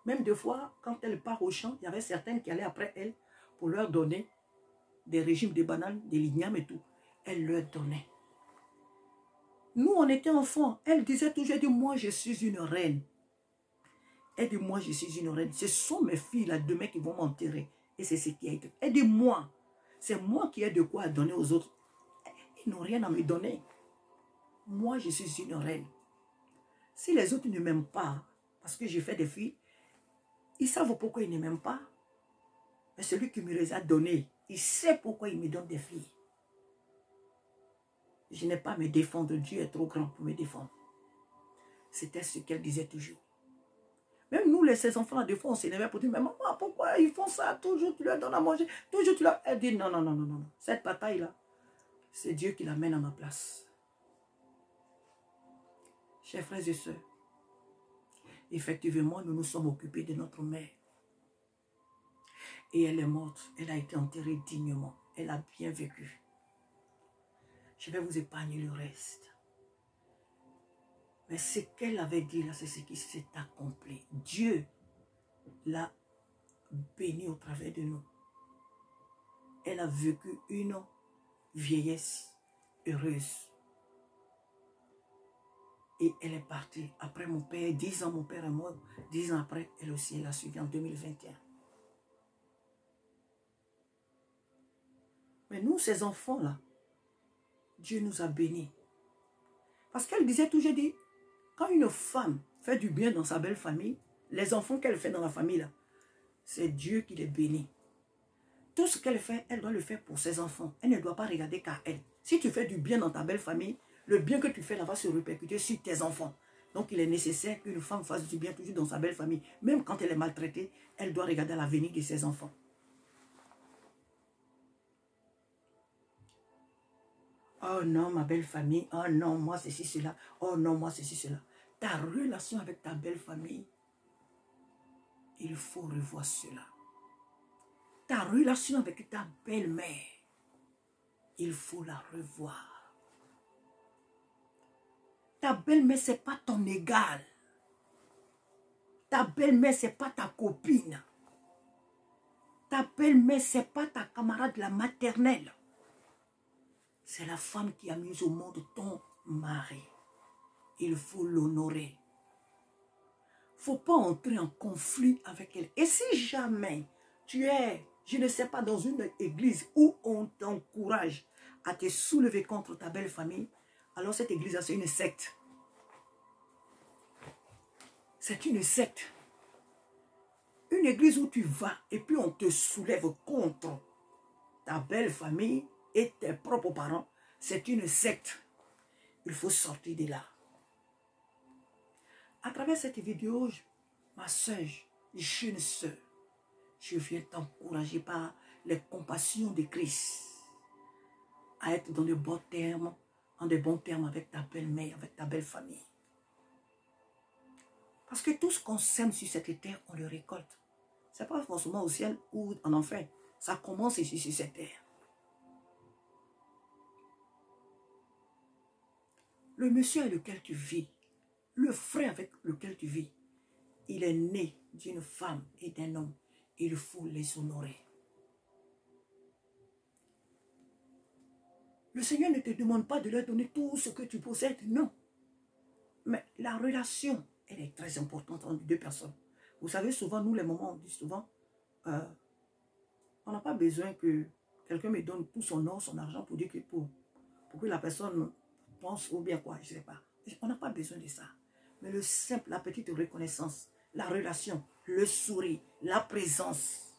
Même des fois, quand elle part au champ, il y avait certaines qui allaient après elle pour leur donner des régimes de bananes, des lignames et tout. Elle leur donnait. Nous, on était enfants. Elle disait toujours, moi, je suis une reine. Elle dit, moi, je suis une reine. Ce sont mes filles là demain qui vont m'enterrer. Et c'est ce qui a été. Elle dit, moi, c'est moi qui ai de quoi donner aux autres. Ils n'ont rien à me donner. Moi, je suis une reine. Si les autres ne m'aiment pas, parce que j'ai fait des filles, ils savent pourquoi ils ne m'aiment pas. Mais celui qui me les a données, il sait pourquoi il me donne des filles. Je n'ai pas à me défendre. Dieu est trop grand pour me défendre. C'était ce qu'elle disait toujours. Même nous, ces enfants-là, des fois, on s'énervait pour dire, mais maman, pourquoi ils font ça? Toujours, tu leur donnes à manger. Toujours, tu leur... Elle dit, non, non, non, non, non. Cette bataille-là, c'est Dieu qui l'amène à ma place. Chers frères et sœurs, effectivement, nous nous sommes occupés de notre mère. Et elle est morte. Elle a été enterrée dignement. Elle a bien vécu. Je vais vous épargner le reste. Mais ce qu'elle avait dit là, c'est ce qui s'est accompli. Dieu l'a béni au travers de nous. Elle a vécu une vieillesse heureuse. Et elle est partie. Après mon père, 10 ans, mon père est mort. 10 ans après, elle aussi, elle a suivi en 2021. Mais nous, ces enfants-là, Dieu nous a bénis. Parce qu'elle disait toujours, dit, quand une femme fait du bien dans sa belle famille, les enfants qu'elle fait dans la famille, là, c'est Dieu qui les bénit. Tout ce qu'elle fait, elle doit le faire pour ses enfants. Elle ne doit pas regarder qu'à elle. Si tu fais du bien dans ta belle famille, le bien que tu fais là va se répercuter sur tes enfants. Donc il est nécessaire qu'une femme fasse du bien toujours dans sa belle famille. Même quand elle est maltraitée, elle doit regarder l'avenir de ses enfants. Oh non, ma belle famille. Oh non, moi ceci, cela. Oh non, moi ceci, cela. Ta relation avec ta belle famille, il faut revoir cela. Ta relation avec ta belle-mère, il faut la revoir. Ta belle-mère, ce n'est pas ton égal. Ta belle-mère, ce n'est pas ta copine. Ta belle-mère, ce n'est pas ta camarade de la maternelle. C'est la femme qui a mis au monde ton mari. Il faut l'honorer. Il ne faut pas entrer en conflit avec elle. Et si jamais tu es, je ne sais pas, dans une église où on t'encourage à te soulever contre ta belle famille, alors cette église, c'est une secte. C'est une secte. Une église où tu vas et puis on te soulève contre ta belle famille et tes propres parents, c'est une secte. Il faut sortir de là. À travers cette vidéo, ma soeur, jeune soeur, je viens t'encourager par les compassions de Christ à être dans de bons termes, en de bons termes avec ta belle-mère, avec ta belle famille. Parce que tout ce qu'on sème sur cette terre, on le récolte. Ce n'est pas forcément au ciel ou en enfer. Ça commence ici sur cette terre. Le monsieur avec lequel tu vis, le frère avec lequel tu vis, il est né d'une femme et d'un homme. Il faut les honorer. Le Seigneur ne te demande pas de leur donner tout ce que tu possèdes, non. Mais la relation, elle est très importante entre deux personnes. Vous savez, souvent, nous, les mamans, on dit souvent, on n'a pas besoin que quelqu'un me donne tout son or, son argent pour dire que pour que la personne pense ou bien quoi, je ne sais pas. On n'a pas besoin de ça. Mais le simple, la petite reconnaissance, la relation, le sourire, la présence,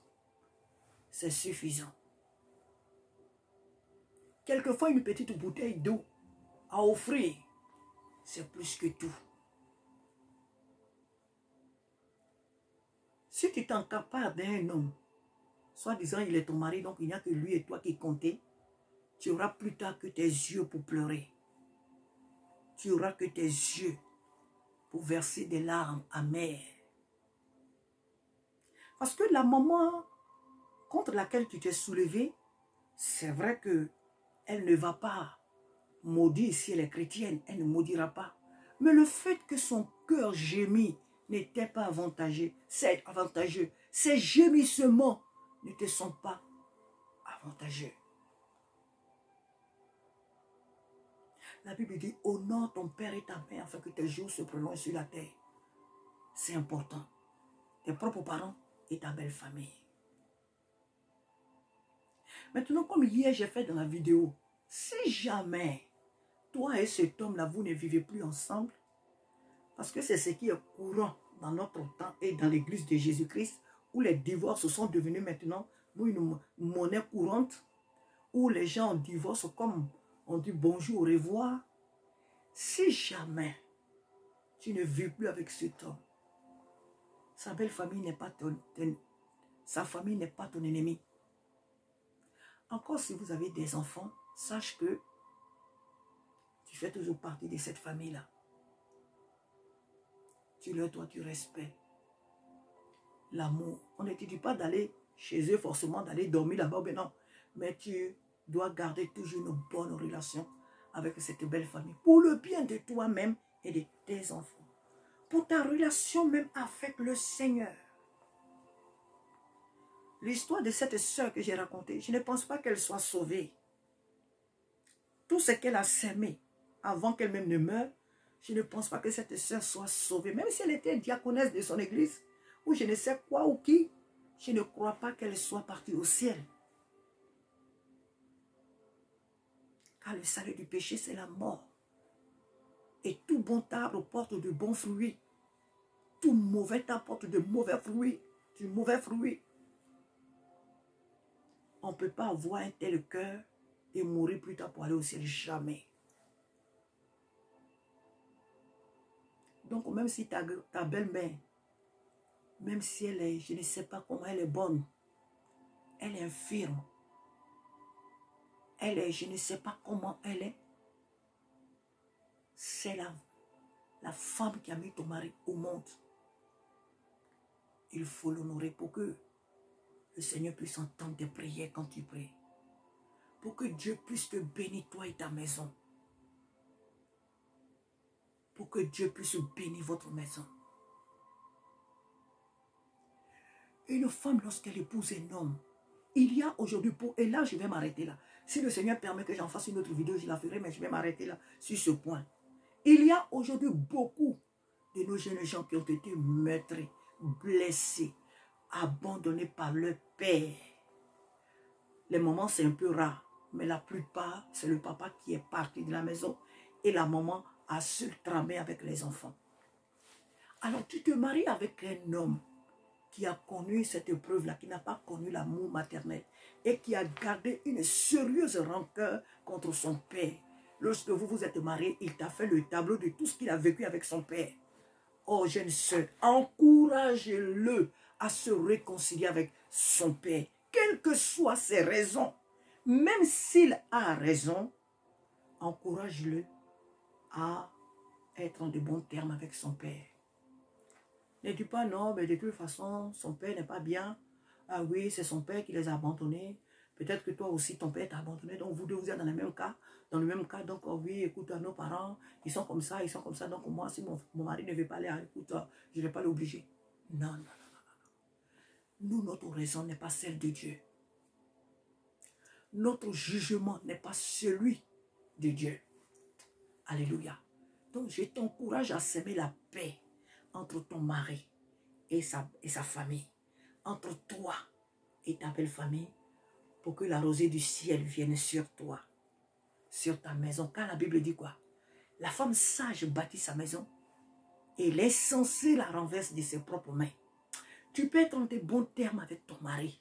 c'est suffisant. Quelquefois, une petite bouteille d'eau à offrir, c'est plus que tout. Si tu t'encapares d'un homme, soi-disant il est ton mari, donc il n'y a que lui et toi qui comptez, tu auras plus tard que tes yeux pour pleurer. Tu auras que tes yeux pour verser des larmes amères. Parce que la maman contre laquelle tu t'es soulevé, c'est vrai que elle ne va pas maudire si elle est chrétienne, elle ne maudira pas. Mais le fait que son cœur gémit n'était pas avantageux, c'est avantageux. Ces gémissements ne te sont pas avantageux. La Bible dit, honore ton père et ta mère afin que tes jours se prolongent sur la terre. C'est important. Tes propres parents et ta belle famille. Maintenant, comme hier j'ai fait dans la vidéo, si jamais toi et cet homme-là, vous ne vivez plus ensemble, parce que c'est ce qui est courant dans notre temps et dans l'église de Jésus-Christ, où les divorces sont devenus maintenant une monnaie courante, où les gens divorcent comme on dit bonjour, au revoir. Si jamais tu ne vis plus avec cet homme, sa belle famille n'est pas sa famille n'est pas ton ennemi. Encore si vous avez des enfants, sache que tu fais toujours partie de cette famille-là. Tu leur dois du respect, l'amour. On ne te dit pas d'aller chez eux forcément, d'aller dormir là-bas, mais non. Mais tu dois garder toujours une bonne relation avec cette belle famille. Pour le bien de toi-même et de tes enfants. Pour ta relation même avec le Seigneur. L'histoire de cette sœur que j'ai racontée, je ne pense pas qu'elle soit sauvée. Tout ce qu'elle a sémé avant qu'elle-même ne meure, je ne pense pas que cette sœur soit sauvée. Même si elle était diaconesse de son église, ou je ne sais quoi ou qui, je ne crois pas qu'elle soit partie au ciel. Car le salaire du péché, c'est la mort. Et tout bon arbre porte de bons fruits. Tout mauvais arbre porte de mauvais fruits. Du mauvais fruit. On ne peut pas avoir un tel cœur et mourir plus tard pour aller au ciel. Jamais. Donc, même si ta belle-mère, même si elle est, je ne sais pas comment elle est bonne, elle est infirme, elle est, je ne sais pas comment elle est, c'est la femme qui a mis ton mari au monde. Il faut l'honorer pour que le Seigneur puisse entendre tes prières quand tu pries. Pour que Dieu puisse te bénir, toi et ta maison. Pour que Dieu puisse bénir votre maison. Une femme, lorsqu'elle épouse un homme, il y a aujourd'hui pour... Et là, je vais m'arrêter là. Si le Seigneur permet que j'en fasse une autre vidéo, je la ferai, mais je vais m'arrêter là, sur ce point. Il y a aujourd'hui beaucoup de nos jeunes gens qui ont été meurtris, blessés, abandonnés par leur père. Les moments, c'est un peu rare, mais la plupart, c'est le papa qui est parti de la maison et la maman a seul tramé avec les enfants. Alors, tu te maries avec un homme qui a connu cette épreuve-là, qui n'a pas connu l'amour maternel et qui a gardé une sérieuse rancœur contre son père. Lorsque vous vous êtes mariés, il t'a fait le tableau de tout ce qu'il a vécu avec son père. Oh, jeune sœur, encouragez-le à se réconcilier avec son père, quelles que soient ses raisons. Même s'il a raison, encourage-le à être en de bons termes avec son père. Ne dis pas non, mais de toute façon, son père n'est pas bien. Ah oui, c'est son père qui les a abandonnés. Peut-être que toi aussi, ton père t'a abandonné. Donc, vous deux, vous êtes dans le même cas. Dans le même cas, donc, oh oui, écoute, nos parents, ils sont comme ça, ils sont comme ça. Donc, moi, si mon mari ne veut pas aller, écoute, je ne vais pas l'obliger. Non, non, non, non, non. Nous, notre raison n'est pas celle de Dieu. Notre jugement n'est pas celui de Dieu. Alléluia. Donc, je t'encourage à s'aimer la paix entre ton mari et sa famille, entre toi et ta belle famille, pour que la rosée du ciel vienne sur toi, sur ta maison. Car la Bible dit quoi? La femme sage bâtit sa maison et l'insensé la renverse de ses propres mains. Tu peux être en de bons termes avec ton mari.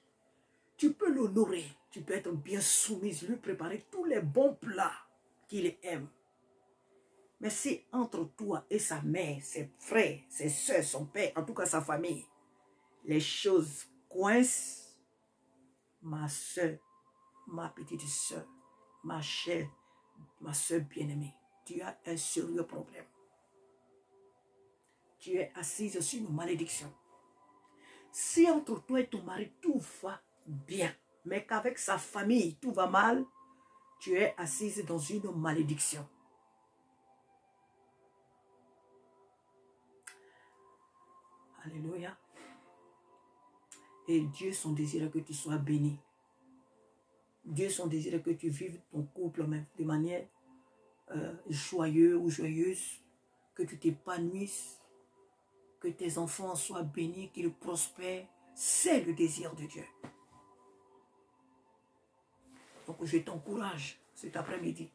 Tu peux l'honorer. Tu peux être bien soumise, lui préparer tous les bons plats qu'il aime. Mais si entre toi et sa mère, ses frères, ses soeurs, son père, en tout cas sa famille, les choses coincent, ma soeur, ma petite soeur, ma chère, ma soeur bien-aimée, tu as un sérieux problème. Tu es assise sur une malédiction. Si entre toi et ton mari, tout va bien, mais qu'avec sa famille, tout va mal, tu es assise dans une malédiction. Alléluia. Et Dieu, son désir est que tu sois béni. Dieu, son désir est que tu vives ton couple même de manière joyeuse ou joyeuse, que tu t'épanouisses, que tes enfants soient bénis, qu'ils prospèrent. C'est le désir de Dieu. Donc je t'encourage cet après-midi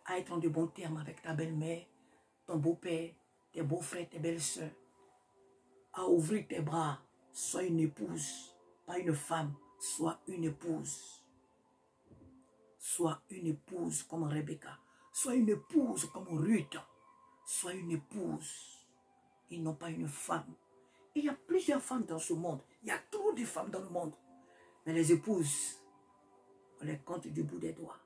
à être en de bons termes avec ta belle-mère, ton beau-père, tes beaux-frères, tes belles-sœurs, à ouvrir tes bras. Sois une épouse, pas une femme, sois une épouse. Sois une épouse comme Rebecca. Sois une épouse comme Ruth. Sois une épouse et non pas une femme. Et il y a plusieurs femmes dans ce monde. Il y a trop de femmes dans le monde. Mais les épouses, on les compte du bout des doigts.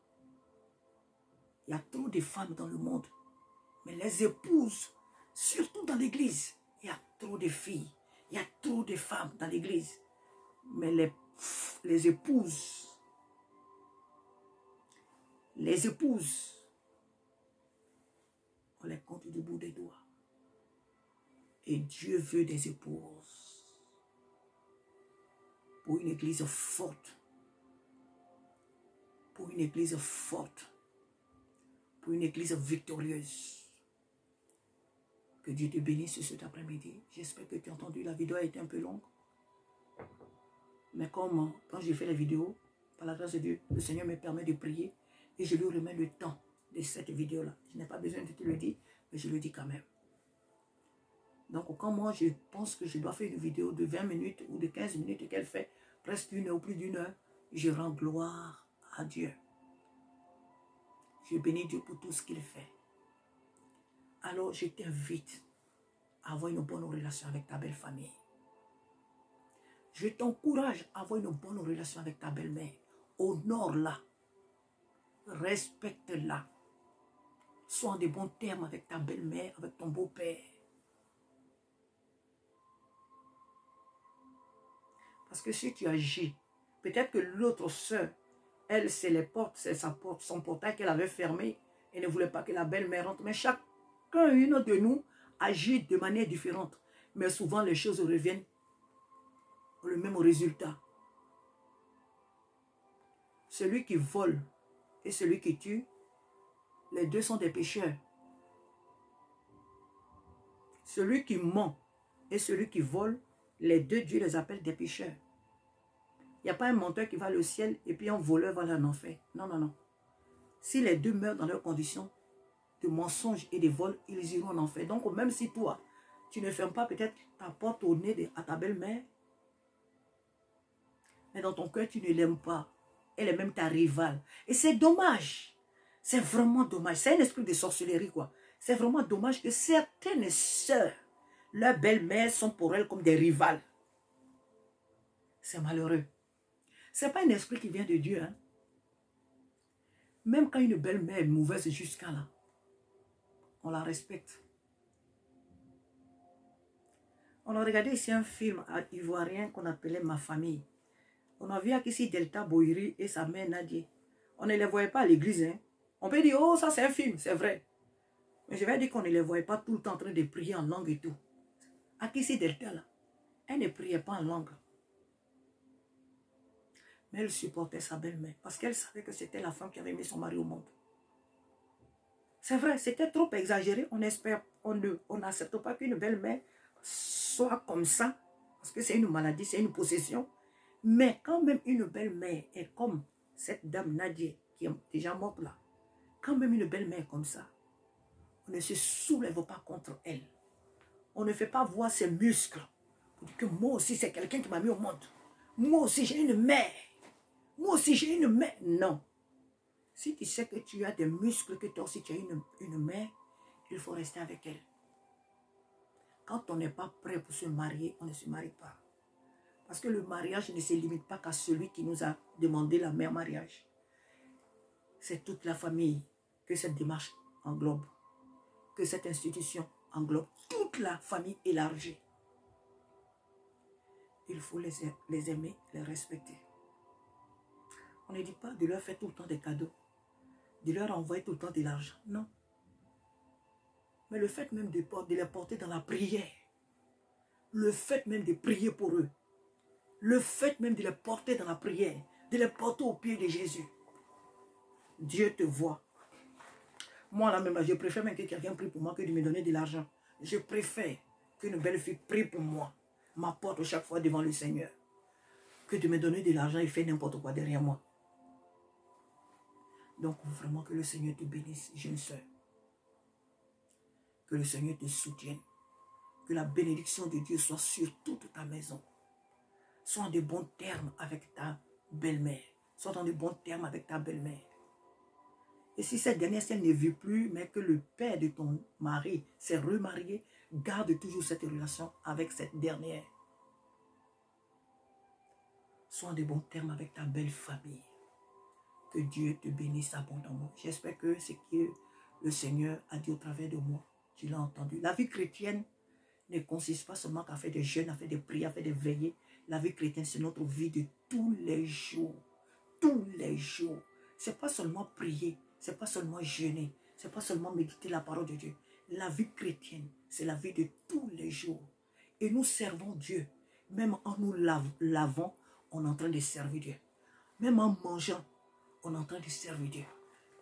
Il y a trop de femmes dans le monde. Mais les épouses, surtout dans l'église, il y a trop de filles. Il y a trop de femmes dans l'église. Mais les épouses, On les compte du bout des doigts. Et Dieu veut des épouses pour une église forte. Pour une église forte. Pour une église victorieuse. Que Dieu te bénisse cet après-midi. J'espère que tu as entendu. La vidéo a été un peu longue. Mais comme quand j'ai fait la vidéo, par la grâce de Dieu, le Seigneur me permet de prier et je lui remets le temps de cette vidéo-là. Je n'ai pas besoin de te le dire, mais je le dis quand même. Donc, quand moi, je pense que je dois faire une vidéo de 20 minutes ou de 15 minutes et qu'elle fait presque 1 heure ou plus d'1 heure, je rends gloire à Dieu. Je bénis Dieu pour tout ce qu'il fait. Alors, je t'invite à avoir une bonne relation avec ta belle famille. Je t'encourage à avoir une bonne relation avec ta belle-mère. Honore-la. Respecte-la. Sois en de bons termes avec ta belle-mère, avec ton beau-père. Parce que si tu agis, peut-être que l'autre soeur, elle, c'est les portes, c'est son portail qu'elle avait fermé et ne voulait pas que la belle-mère rentre. Mais chacun, une de nous, agit de manière différente. Mais souvent, les choses reviennent le même résultat. Celui qui vole et celui qui tue, les deux sont des pécheurs. Celui qui ment et celui qui vole, les deux, Dieu les appelle des pécheurs. Il n'y a pas un menteur qui va au ciel et puis un voleur va en enfer. Non, non, non. Si les deux meurent dans leurs conditions de mensonge et de vol, ils iront en enfer. Donc, même si toi, tu ne fermes pas peut-être ta porte au nez à ta belle-mère, mais dans ton cœur, tu ne l'aimes pas. Elle est même ta rivale. Et c'est dommage. C'est vraiment dommage. C'est un esprit de sorcellerie, quoi. C'est vraiment dommage que certaines sœurs, leurs belles-mères sont pour elles comme des rivales. C'est malheureux. Ce n'est pas un esprit qui vient de Dieu. Hein. Même quand une belle-mère est mauvaise jusqu'à là, on la respecte. On a regardé ici un film ivoirien qu'on appelait Ma famille. On a vu ici Delta Boiri et sa mère Nadia. On ne les voyait pas à l'église. Hein. On peut dire, oh, ça c'est un film, c'est vrai. Mais je vais dire qu'on ne les voyait pas tout le temps en train de prier en langue et tout. Ici Delta, là, elle ne priait pas en langue. Mais elle supportait sa belle-mère parce qu'elle savait que c'était la femme qui avait mis son mari au monde. C'est vrai, c'était trop exagéré. On espère, on n'accepte pas qu'une belle-mère soit comme ça parce que c'est une maladie, c'est une possession. Mais quand même une belle-mère est comme cette dame Nadia qui est déjà morte là, quand même une belle-mère comme ça, on ne se soulève pas contre elle. On ne fait pas voir ses muscles pour dire que moi aussi c'est quelqu'un qui m'a mis au monde. Moi aussi j'ai une mère. Moi aussi j'ai une mère. Non. Si tu sais que tu as des muscles, que toi aussi tu as une mère, il faut rester avec elle. Quand on n'est pas prêt pour se marier, on ne se marie pas. Parce que le mariage ne se limite pas qu'à celui qui nous a demandé la mère mariage. C'est toute la famille que cette démarche englobe. Que cette institution englobe. Toute la famille élargie. Il faut les aimer, les respecter. On ne dit pas de leur faire tout le temps des cadeaux. De leur envoyer tout le temps de l'argent. Non. Mais le fait même de les porter dans la prière. Le fait même de prier pour eux. Le fait même de les porter dans la prière, de les porter au pied de Jésus. Dieu te voit. Moi, là même, je préfère même que quelqu'un prie pour moi que de me donner de l'argent. Je préfère qu'une belle fille prie pour moi, m'apporte chaque fois devant le Seigneur, que de me donner de l'argent et faire n'importe quoi derrière moi. Donc, vraiment, que le Seigneur te bénisse, jeune soeur. Que le Seigneur te soutienne. Que la bénédiction de Dieu soit sur toute ta maison. Sois en de bons termes avec ta belle-mère. Sois en de bons termes avec ta belle-mère. Et si cette dernière, si elle ne vit plus, mais que le père de ton mari s'est remarié, garde toujours cette relation avec cette dernière. Sois en de bons termes avec ta belle famille. Que Dieu te bénisse abondamment. J'espère que ce que le Seigneur a dit au travers de moi, tu l'as entendu. La vie chrétienne ne consiste pas seulement à faire des jeûnes, à faire des prières, à faire des veillées. La vie chrétienne, c'est notre vie de tous les jours. Tous les jours. Ce n'est pas seulement prier, ce n'est pas seulement jeûner, ce n'est pas seulement méditer la parole de Dieu. La vie chrétienne, c'est la vie de tous les jours. Et nous servons Dieu. Même en nous lavant, on est en train de servir Dieu. Même en mangeant, on est en train de servir Dieu.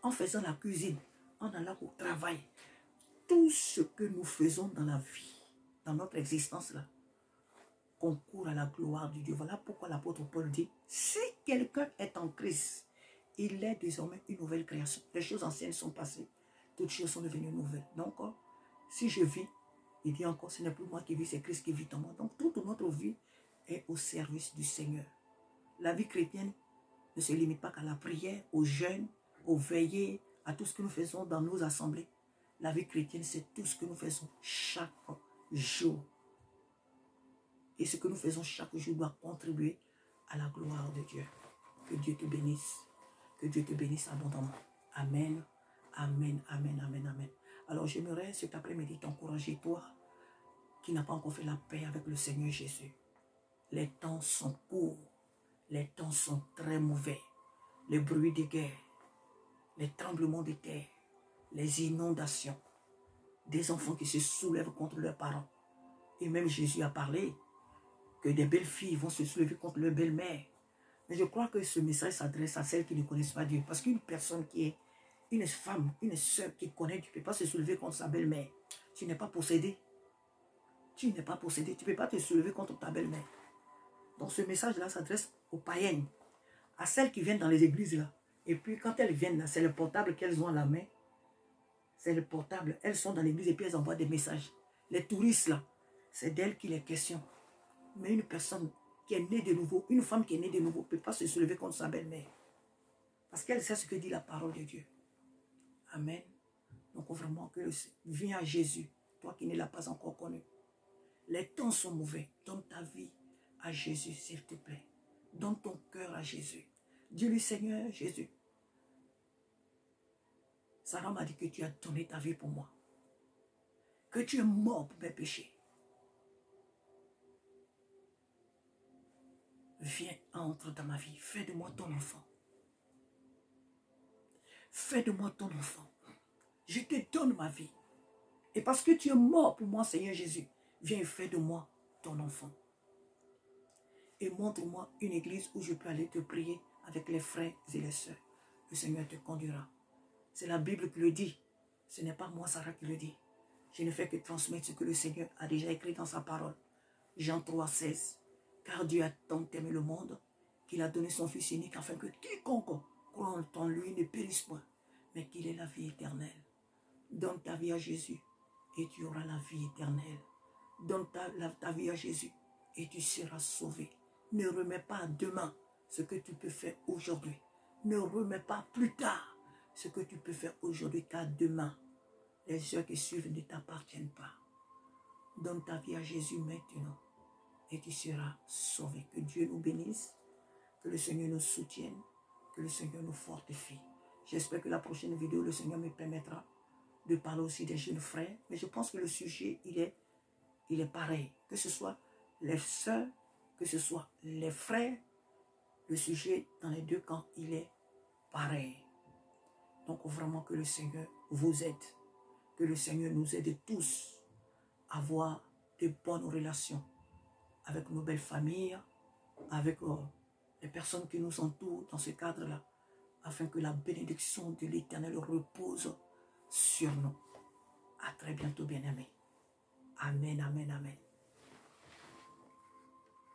En faisant la cuisine, en allant au travail. Tout ce que nous faisons dans la vie, dans notre existence là, concourt à la gloire de Dieu. Voilà pourquoi l'apôtre Paul dit, si quelqu'un est en Christ, il est désormais une nouvelle création. Les choses anciennes sont passées, toutes choses sont devenues nouvelles. Donc, si je vis, il dit encore, ce n'est plus moi qui vis, c'est Christ qui vit en moi. Donc, toute notre vie est au service du Seigneur. La vie chrétienne ne se limite pas qu'à la prière, au jeûne, au veillées, à tout ce que nous faisons dans nos assemblées. La vie chrétienne, c'est tout ce que nous faisons chaque jour. Et ce que nous faisons chaque jour doit contribuer à la gloire de Dieu. Que Dieu te bénisse. Que Dieu te bénisse abondamment. Amen. Amen, amen, amen, amen. Alors j'aimerais cet après-midi t'encourager, toi qui n'as pas encore fait la paix avec le Seigneur Jésus. Les temps sont courts. Les temps sont très mauvais. Les bruits de guerre, les tremblements de terre, les inondations, des enfants qui se soulèvent contre leurs parents. Et même Jésus a parlé que des belles filles vont se soulever contre leur belle-mère. Mais je crois que ce message s'adresse à celles qui ne connaissent pas Dieu. Parce qu'une personne qui est une femme, une soeur qui connaît Dieu, ne peut pas se soulever contre sa belle-mère. Tu n'es pas possédé. Tu n'es pas possédé. Tu ne peux pas te soulever contre ta belle-mère. Donc ce message-là s'adresse aux païennes, à celles qui viennent dans les églises là. Et puis quand elles viennent là, c'est le portable qu'elles ont à la main. C'est le portable. Elles sont dans l'église et puis elles envoient des messages. Les touristes là, c'est d'elles qu'il est question. Mais une personne qui est née de nouveau, une femme qui est née de nouveau, ne peut pas se soulever contre sa belle-mère. Parce qu'elle sait ce que dit la parole de Dieu. Amen. Donc vraiment, viens à Jésus, toi qui ne l'as pas encore connu. Les temps sont mauvais. Donne ta vie à Jésus, s'il te plaît. Donne ton cœur à Jésus. Dis-lui, Seigneur Jésus, Sarah m'a dit que tu as donné ta vie pour moi. Que tu es mort pour mes péchés. Viens, entre dans ma vie. Fais de moi ton enfant. Fais de moi ton enfant. Je te donne ma vie. Et parce que tu es mort pour moi, Seigneur Jésus, viens et fais de moi ton enfant. Et montre-moi une église où je peux aller te prier avec les frères et les sœurs. Le Seigneur te conduira. C'est la Bible qui le dit. Ce n'est pas moi, Sarah, qui le dit. Je ne fais que transmettre ce que le Seigneur a déjà écrit dans sa parole. Jean 3, 16. Car Dieu a tant aimé le monde qu'il a donné son Fils unique afin que quiconque croit en lui ne périsse point, mais qu'il ait la vie éternelle. Donne ta vie à Jésus et tu auras la vie éternelle. Donne ta vie à Jésus et tu seras sauvé. Ne remets pas à demain ce que tu peux faire aujourd'hui. Ne remets pas plus tard ce que tu peux faire aujourd'hui, car demain, les heures qui suivent ne t'appartiennent pas. Donne ta vie à Jésus maintenant et tu seras sauvé. Que Dieu nous bénisse, que le Seigneur nous soutienne, que le Seigneur nous fortifie. J'espère que la prochaine vidéo, le Seigneur me permettra de parler aussi des jeunes frères. Mais je pense que le sujet, il est pareil. Que ce soit les sœurs, que ce soit les frères, le sujet dans les deux camps, il est pareil. Donc vraiment que le Seigneur vous aide. Que le Seigneur nous aide tous à avoir de bonnes relations avec nos belles familles, avec les personnes qui nous entourent dans ce cadre-là, afin que la bénédiction de l'Éternel repose sur nous. À très bientôt, bien-aimés. Amen, amen, amen.